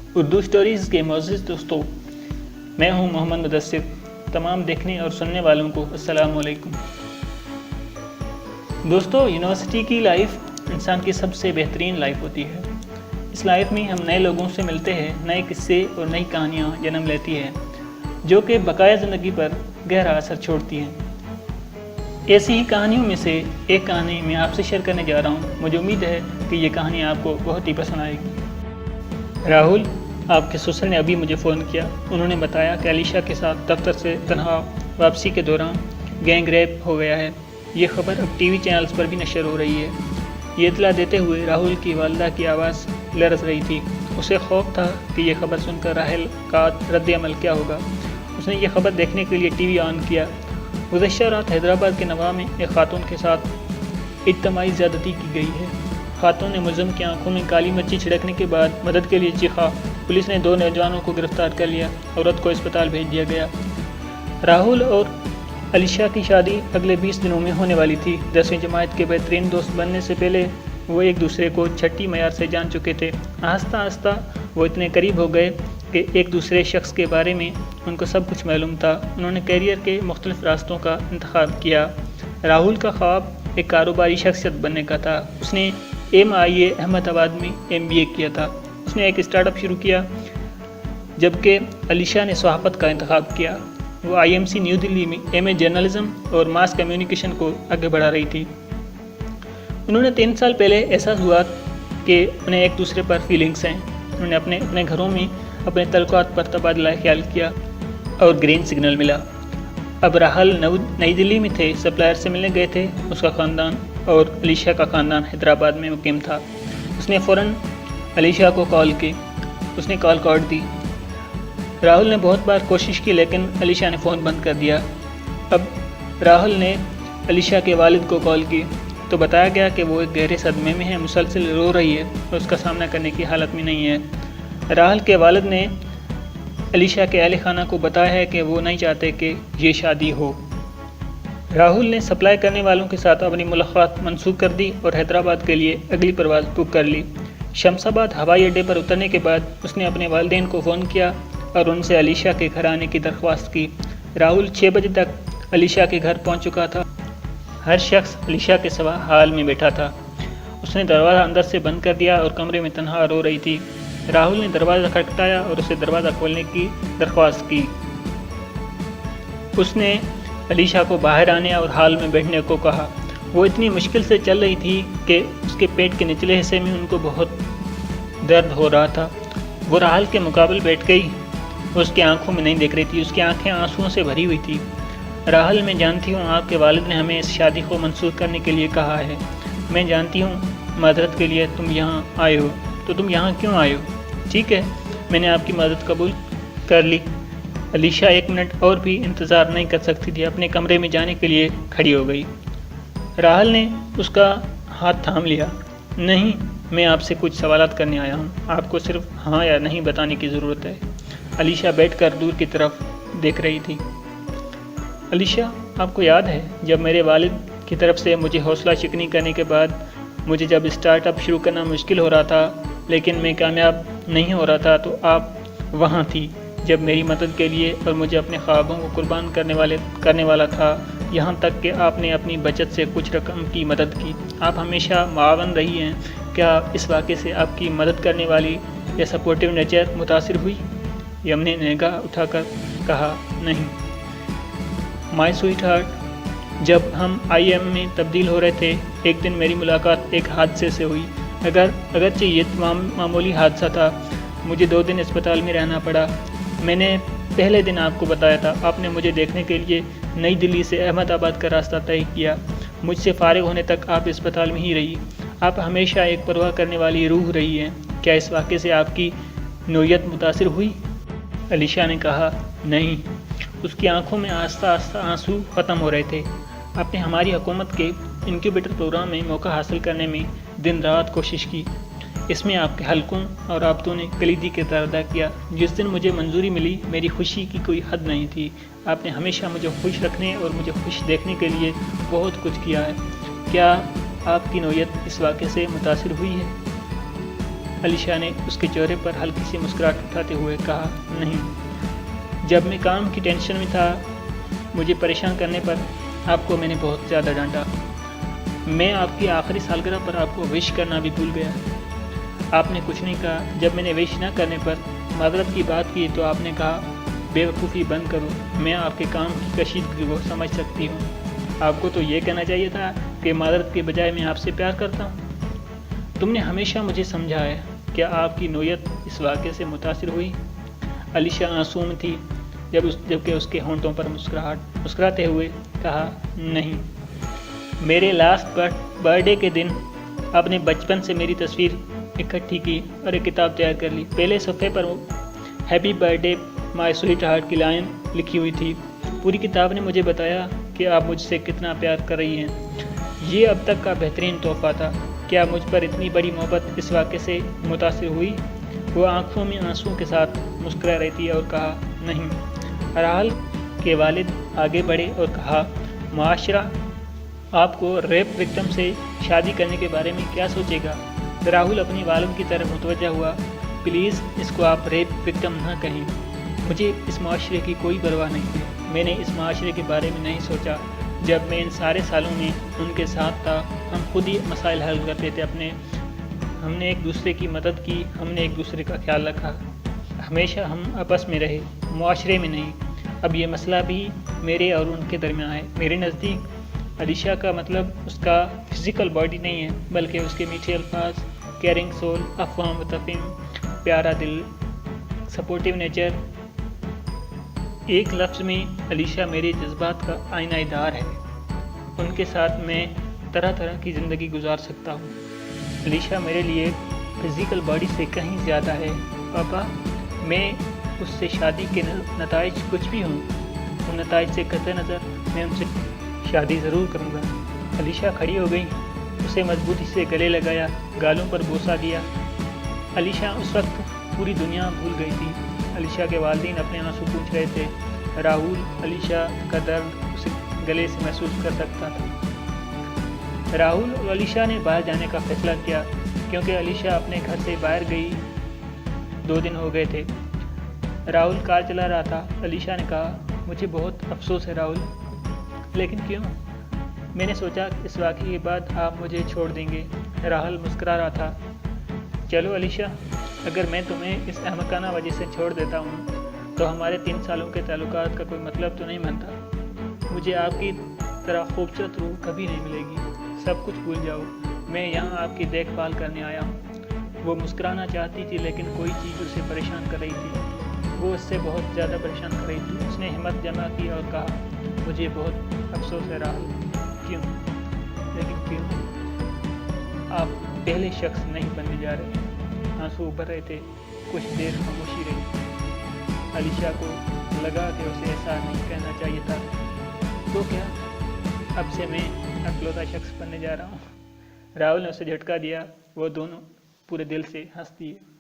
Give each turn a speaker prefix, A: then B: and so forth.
A: Urdu stories کے معزز دوستوں، میں ہوں محمد مدثر۔ تمام دیکھنے اور سننے والوں کو السلام علیکم۔ دوستو، یونیورسٹی کی لائف انسان کی سب سے بہترین لائف ہوتی ہے۔ اس لائف میں ہم نئے لوگوں سے ملتے ہیں، نئے قصے اور نئی کہانیاں جنم لیتی ہیں جو کہ بقایا زندگی پر گہرا اثر چھوڑتی ہیں۔ ایسی ہی کہانیوں میں سے ایک کہانی میں آپ سے شیئر کرنے جا رہا ہوں۔ مجھے امید ہے کہ یہ کہانی آپ کو بہت ہی پسند آئے گی۔ راہل، آپ کے سسر نے ابھی مجھے فون کیا۔ انہوں نے بتایا کہ علیشا کے ساتھ دفتر سے تنہا واپسی کے دوران گینگ ریپ ہو گیا ہے۔ یہ خبر اب ٹی وی چینلز پر بھی نشر ہو رہی ہے۔ یہ اطلاع دیتے ہوئے راہل کی والدہ کی آواز لرز رہی تھی۔ اسے خوف تھا کہ یہ خبر سن کر راہل کا رد عمل کیا ہوگا۔ اس نے یہ خبر دیکھنے کے لیے ٹی وی آن کیا۔ گزشتہ رات حیدرآباد کے نواں میں ایک خاتون کے ساتھ اجتماعی زیادتی کی گئی ہے۔ خاتون نے ملزم کی آنکھوں میں کالی مرچی چھڑکنے کے بعد مدد کے لیے چیخا۔ پولیس نے 2 نوجوانوں کو گرفتار کر لیا۔ عورت کو اسپتال بھیج دیا گیا۔ راہل اور علیشا کی شادی اگلے 20 دنوں میں ہونے والی تھی۔ 10ویں جماعت کے بہترین دوست بننے سے پہلے وہ ایک دوسرے کو چھٹی معیار سے جان چکے تھے۔ آہستہ آہستہ وہ اتنے قریب ہو گئے کہ ایک دوسرے شخص کے بارے میں ان کو سب کچھ معلوم تھا۔ انہوں نے کیریئر کے مختلف راستوں کا انتخاب کیا۔ راہل کا خواب ایک کاروباری شخصیت بننے کا تھا۔ اس نے MIA احمد آباد میں MBA کیا تھا۔ اس نے ایک اسٹارٹ اپ شروع کیا، جبکہ علیشا نے صحافت کا انتخاب کیا۔ وہ IMC نیو دلی میں MA جرنلزم اور ماس کمیونیکیشن کو آگے بڑھا رہی تھی۔ انہوں نے 3 سال پہلے احساس ہوا کہ انہیں ایک دوسرے پر فیلنگس ہیں۔ انہوں نے اپنے گھروں میں اپنے تعلقات پر تبادلہ خیال کیا اور گرین سگنل ملا۔ اب راہل نئی دلی میں تھے، سپلائر سے ملنے گئے تھے۔ اس کا خاندان اور علیشا کا خاندان حیدرآباد میں مقیم تھا۔ اس نے فوراً علیشا کو کال کی۔ اس نے کال کاٹ دی۔ راہل نے بہت بار کوشش کی لیکن علیشا نے فون بند کر دیا۔ اب راہل نے علیشا کے والد کو کال کی تو بتایا گیا کہ وہ ایک گہرے صدمے میں ہے، مسلسل رو رہی ہے اور اس کا سامنا کرنے کی حالت میں نہیں ہے۔ راہل کے والد نے علیشا کے اہل خانہ کو بتایا ہے کہ وہ نہیں چاہتے کہ یہ شادی ہو۔ راہل نے سپلائی کرنے والوں کے ساتھ اپنی ملاقات منسوخ کر دی اور حیدرآباد کے لیے اگلی پرواز بک کر لی۔ شمس آباد ہوائی اڈے پر اترنے کے بعد اس نے اپنے والدین کو فون کیا اور ان سے علیشا کے گھر آنے کی درخواست کی۔ راہل 6 بجے تک علیشا کے گھر پہنچ چکا تھا۔ ہر شخص علیشا کے سوا حال میں بیٹھا تھا۔ اس نے دروازہ اندر سے بند کر دیا اور کمرے میں تنہا رو رہی تھی۔ راہل نے دروازہ کھٹکھٹایا اور اسے دروازہ کھولنے کی درخواست کی۔ اس نے علیشا کو باہر آنے اور حال میں بیٹھنے کو کہا۔ وہ اتنی مشکل سے چل رہی تھی کہ اس کے پیٹ کے نچلے حصے میں ان کو بہت درد ہو رہا تھا۔ وہ راہل کے مقابل بیٹھ گئی۔ وہ اس کی آنکھوں میں نہیں دیکھ رہی تھی۔ اس کی آنکھیں آنسوؤں سے بھری ہوئی تھی۔ راہل، میں جانتی ہوں آپ کے والد نے ہمیں اس شادی کو منسوخ کرنے کے لیے کہا ہے۔ میں جانتی ہوں معذرت کے لیے تم یہاں آئے ہو، تو تم یہاں کیوں آئے ہو؟ ٹھیک ہے، میں نے آپ کی مدد قبول کر لی۔ علیشا 1 منٹ اور بھی انتظار نہیں کر سکتی تھی، اپنے کمرے میں جانے کے لیے کھڑی ہو گئی۔ راہل نے اس کا ہاتھ تھام لیا۔ نہیں، میں آپ سے کچھ سوالات کرنے آیا ہوں۔ آپ کو صرف ہاں یا نہیں بتانے کی ضرورت ہے۔ علیشا بیٹھ کر دور کی طرف دیکھ رہی تھی۔ علیشا، آپ کو یاد ہے جب میرے والد کی طرف سے مجھے حوصلہ شکنی کرنے کے بعد مجھے جب اسٹارٹ اپ شروع کرنا مشکل ہو رہا تھا لیکن میں کامیاب نہیں ہو رہا تھا تو آپ وہاں تھی جب میری مدد کے لیے اور مجھے اپنے خوابوں کو قربان کرنے والا تھا، یہاں تک کہ آپ نے اپنی بچت سے کچھ رقم کی مدد کی۔ آپ ہمیشہ معاون رہی ہیں۔ کیا اس واقعے سے آپ کی مدد کرنے والی یا سپورٹیو نیچر متاثر ہوئی؟ یم نے نگاہ اٹھا کر کہا، نہیں مائی سویٹ ہارٹ، جب ہم IM میں تبدیل ہو رہے تھے ایک دن میری ملاقات ایک حادثے سے ہوئی۔ اگرچہ یہ معمولی حادثہ تھا، مجھے 2 دن اسپتال میں رہنا پڑا۔ میں نے پہلے دن آپ کو بتایا تھا، آپ نے مجھے دیکھنے کے لیے نئی دلی سے احمد آباد کا راستہ طے کیا۔ مجھ سے فارغ ہونے تک آپ اسپتال میں ہی رہی۔ آپ ہمیشہ ایک پرواہ کرنے والی روح رہی ہیں۔ کیا اس واقعے سے آپ کی نوعیت متاثر ہوئی؟ علیشا نے کہا، نہیں۔ اس کی آنکھوں میں آہستہ آہستہ آنسو ختم ہو رہے تھے۔ آپ نے ہماری حکومت کے انکیوبیٹر پروگرام میں موقع حاصل کرنے میں دن رات کوشش کی۔ اس میں آپ کے حلقوں اور رابطوں نے کلیدی کردار ادا کیا۔ جس دن مجھے منظوری ملی میری خوشی کی کوئی حد نہیں تھی۔ آپ نے ہمیشہ مجھے خوش رکھنے اور مجھے خوش دیکھنے کے لیے بہت کچھ کیا ہے۔ کیا آپ کی نوعیت اس واقعے سے متاثر ہوئی ہے؟ علیشہ نے اس کے چہرے پر ہلکی سی مسکراہٹ اٹھاتے ہوئے کہا، نہیں، جب میں کام کی ٹینشن میں تھا، مجھے پریشان کرنے پر آپ کو میں نے بہت زیادہ ڈانٹا۔ میں آپ کی آخری سالگرہ پر آپ کو وش کرنا بھی بھول گیا۔ آپ نے کچھ نہیں کہا۔ جب میں نے وش نہ کرنے پر معذرت کی بات کی تو آپ نے کہا، بے وقوفی بند کرو، میں آپ کے کام کی کشیدگی کو سمجھ سکتی ہوں۔ آپ کو تو یہ کہنا چاہیے تھا کہ معذرت کے بجائے میں آپ سے پیار کرتا ہوں۔ تم نے ہمیشہ مجھے سمجھا ہے۔ کیا آپ کی نوعیت اس واقعے سے متاثر ہوئی؟ علیشہ آنسوؤں میں تھی جبکہ اس کے ہونٹوں پر مسکراتے ہوئے کہا، نہیں، میرے لاسٹ برتھ ڈے کے دن آپ نے بچپن سے میری تصویر اکٹھی کی اور ایک کتاب تیار کر لی۔ پہلے صفحے پر ہیپی برتھ ڈے مائی سویٹ ہارٹ کی لائن لکھی ہوئی تھی۔ پوری کتاب نے مجھے بتایا کہ آپ مجھ سے کتنا پیار کر رہی ہیں۔ یہ اب تک کا بہترین تحفہ تھا۔ کیا مجھ پر اتنی بڑی محبت اس واقعے سے متاثر ہوئی؟ وہ آنکھوں میں آنسوؤں کے ساتھ مسکرا رہی تھی اور کہا، نہیں۔ راہل کے والد آگے بڑھے اور کہا، معاشرہ آپ کو ریپ وکٹم سے شادی کرنے کے بارے میں کیا سوچے گا؟ راہل اپنی والد کی طرف متوجہ ہوا، پلیز اس کو آپ ریپ وکٹم نہ کہیں۔ مجھے اس معاشرے کی کوئی پرواہ نہیں تھی۔ میں نے اس معاشرے کے بارے میں نہیں سوچا۔ جب میں ان سارے سالوں میں ان کے ساتھ تھا، ہم خود ہی مسائل حل کرتے تھے۔ ہم نے ایک دوسرے کی مدد کی، ہم نے ایک دوسرے کا خیال رکھا۔ ہمیشہ ہم آپس میں رہے، معاشرے میں نہیں۔ اب یہ مسئلہ بھی میرے اور ان کے درمیان ہے۔ میرے نزدیک علیشہ کا مطلب اس کا فزیکل باڈی نہیں ہے، بلکہ اس کے میٹھے الفاظ، کیئرنگ سول، افہام و تفہیم، پیارا دل، سپورٹیو نیچر۔ ایک لفظ میں علیشہ میرے جذبات کا آئینہ دار ہے۔ ان کے ساتھ میں طرح طرح کی زندگی گزار سکتا ہوں۔ علیشہ میرے لیے فزیکل باڈی سے کہیں زیادہ ہے۔ پاپا، میں اس سے شادی کے نتائج کچھ بھی ہوں، ان نتائج سے قطع نظر میں ان سے شادی ضرور کروں گا۔ علیشہ کھڑی ہو گئی، اسے مضبوطی سے گلے لگایا، گالوں پر بوسہ دیا۔ علیشہ اس وقت پوری دنیا بھول گئی تھی۔ علیشہ کے والدین اپنے آنسو پوچھ رہے تھے۔ راہل علیشہ کا درد اسے گلے سے محسوس کر سکتا تھا۔ راہل اور علیشہ نے باہر جانے کا فیصلہ کیا کیونکہ علیشہ اپنے گھر سے باہر گئی 2 دن ہو گئے تھے۔ راہل کار چلا رہا تھا۔ علیشہ نے کہا، مجھے بہت افسوس ہے راہل، لیکن کیوں؟ میں نے سوچا کہ اس واقعے کے بعد آپ مجھے چھوڑ دیں گے۔ راہل مسکرا رہا تھا۔ چلو علیشہ، اگر میں تمہیں اس احمقانہ وجہ سے چھوڑ دیتا ہوں تو ہمارے 3 سالوں کے تعلقات کا کوئی مطلب تو نہیں بنتا۔ مجھے آپ کی طرح خوبصورت روح کبھی نہیں ملے گی۔ سب کچھ بھول جاؤ، میں یہاں آپ کی دیکھ بھال کرنے آیا ہوں۔ وہ مسکرانا چاہتی تھی لیکن کوئی چیز اسے پریشان کر رہی تھی۔ وہ اس سے بہت زیادہ پریشان کر رہی تھی۔ اس نے ہمت جمع کی اور کہا، مجھے بہت افسوس ہے راہل۔ کیوں؟ لیکن کیوں؟ آپ پہلے شخص نہیں بننے جا رہے۔ آنسو ابھر رہے تھے۔ کچھ دیر خاموشی رہی۔ علیشہ کو لگا کہ اسے ایسا نہیں کہنا چاہیے تھا۔ تو کیا اب سے میں اکلوتا شخص بننے جا رہا ہوں؟ راہل نے اسے جھٹکا دیا۔ وہ دونوں پورے دل سے ہنس دیے۔